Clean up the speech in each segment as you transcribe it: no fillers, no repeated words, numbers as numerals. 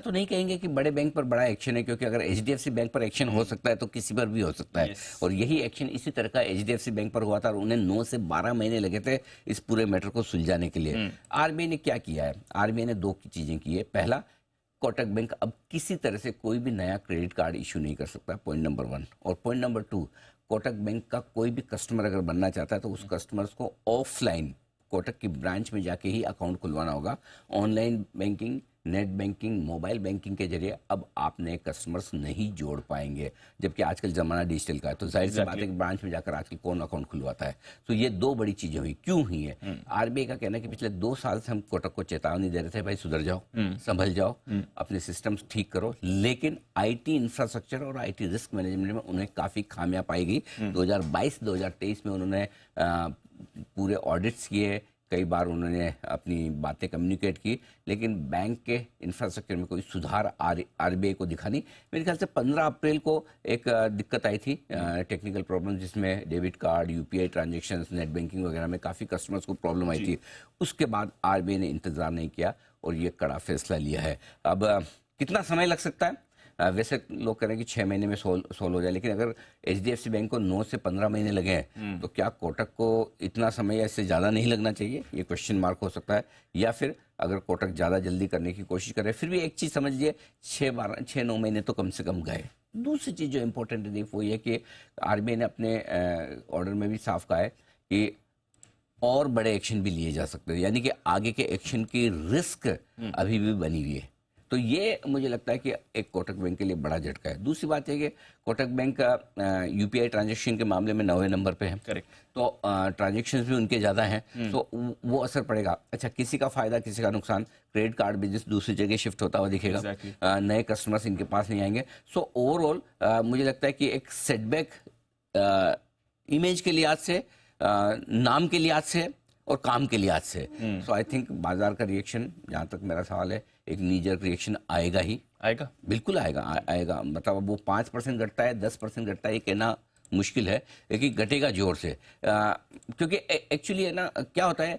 तो नहीं कहेंगे कि बड़े बैंक पर बड़ा एक्शन है, क्योंकि अगर एचडीएफसी बैंक पर एक्शन हो सकता है तो किसी पर भी हो सकता है। और यही एक्शन इसी तरह का एचडीएफसी बैंक पर हुआ था और उन्हें 9 से 12 महीने लगे थे इस पूरे मैटर को सुलझाने के लिए। आरबीआई ने क्या किया है? आरबीआई ने 2 चीजें की है। पहला, कोटक बैंक अब किसी तरह से कोई भी नया क्रेडिट कार्ड इशू नहीं कर सकता, पॉइंट नंबर 1। और पॉइंट नंबर 2, कोटक बैंक का कोई भी कस्टमर अगर बनना चाहता है तो उस कस्टमर्स को ऑफलाइन कोटक की ब्रांच में जाके ही अकाउंट खुलवाना होगा। Online banking, net banking, mobile banking के जरिए अब आप नए कस्टमर्स नहीं जोड़ पाएंगे, जबकि आजकल जमाना डिजिटल का है। तो जाहिर सी बात है कि ब्रांच में जाकर आजकल कौन अकाउंट खुलवाता है। तो ये 2 बड़ी चीजें हुई। क्यों हुई है? आरबीआई का कहना है कि पिछले 2 साल से हम कोटक को चेतावनी दे रहे थे, भाई सुधर जाओ, संभल जाओ, अपने सिस्टम्स ठीक करो, लेकिन आईटी इंफ्रास्ट्रक्चर और आईटी रिस्क मैनेजमेंट में उन्हें काफी खामियां पाई गई। 2022-2023 में उन्होंने पूरे ऑडिट्स किए, कई बार उन्होंने अपनी बातें कम्युनिकेट की, लेकिन बैंक के इंफ्रास्ट्रक्चर में कोई सुधार आरबीआई को दिखा नहीं। मेरे ख्याल से 15 अप्रैल को एक दिक्कत आई थी, टेक्निकल प्रॉब्लम, जिसमें debit card, UPI transactions, net banking वगैरह में काफ़ी कस्टमर्स को प्रॉब्लम आई थी। उसके बाद आरबीआई ने इंतजार नहीं किया और ये कड़ा फैसला लिया है। अब कितना समय लग सकता है? वैसे लोग कह रहे हैं कि 6 महीने में सोल्व हो जाए, लेकिन अगर एचडीएफसी बैंक को 9 से 15 महीने लगे हैं तो क्या कोटक को इतना समय या इससे ज़्यादा नहीं लगना चाहिए? ये क्वेश्चन मार्क हो सकता है। या फिर अगर कोटक ज़्यादा जल्दी करने की कोशिश करे, फिर भी एक चीज़ समझिए, 6-9 महीने तो कम से कम गए। दूसरी चीज़ जो इंपॉर्टेंट है वो ये कि आरबीआई ने अपने ऑर्डर में भी साफ कहा है कि और बड़े एक्शन भी लिए जा सकते हैं, यानी कि आगे के एक्शन की रिस्क अभी भी बनी हुई है। तो ये मुझे लगता है कि एक कोटक बैंक के लिए बड़ा झटका है। दूसरी बात है कि कोटक बैंक का यूपीआई ट्रांजैक्शन के मामले में 9वें नंबर पे है। करेक्ट। तो ट्रांजैक्शंस भी उनके ज़्यादा हैं, तो वो असर पड़ेगा। अच्छा, किसी का फायदा किसी का नुकसान। क्रेडिट कार्ड बिजनेस दूसरी जगह शिफ्ट होता हुआ दिखेगा। नए कस्टमर्स इनके पास नहीं आएंगे। सो ओवरऑल मुझे लगता है कि एक सेटबैक इमेज के लिहाज से, नाम के लिहाज से और काम के लिहाज से। सो आई थिंक बाजार का रिएक्शन, जहाँ तक मेरा सवाल है, एक नीजर रिएक्शन आएगा ही आएगा। बिल्कुल आएगा, आएगा। मतलब वो 5% घटता है, 10% घटता है, ये कहना मुश्किल है, लेकिन घटेगा जोर से। क्योंकि एक्चुअली है ना, क्या होता है,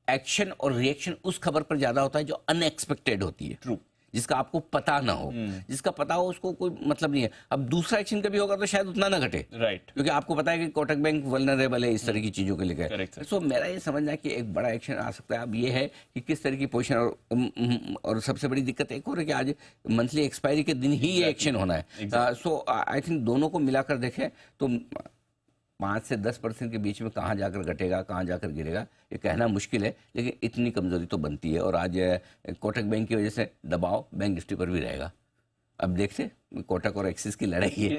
एक्शन और रिएक्शन उस खबर पर ज्यादा होता है जो अनएक्सपेक्टेड होती है। ट्रू। जिसका आपको पता ना हो, जिसका पता हो उसको कोई मतलब नहीं है। अब दूसरा एक्शन कभी होगा तो शायद उतना ना घटे, राइट, क्योंकि आपको पता है कि कोटक बैंक वल्नरेबल है इस तरह की चीजों के लिए। सो मेरा ये समझना है कि एक बड़ा एक्शन आ सकता है। अब ये है कि किस तरह की पोजीशन, और सबसे बड़ी दिक्कत एक और है कि आज मंथली एक्सपायरी के दिन ही ये एक्शन होना है। सो आई थिंक दोनों को मिलाकर देखें तो 5 से 10% के बीच में कहाँ जाकर घटेगा, कहाँ जाकर गिरेगा, ये कहना मुश्किल है, लेकिन इतनी कमजोरी तो बनती है। और आज कोटक बैंक की वजह से दबाव बैंक निफ्टी पर भी रहेगा। अब देखते कोटक और एक्सिस की लड़ाई है।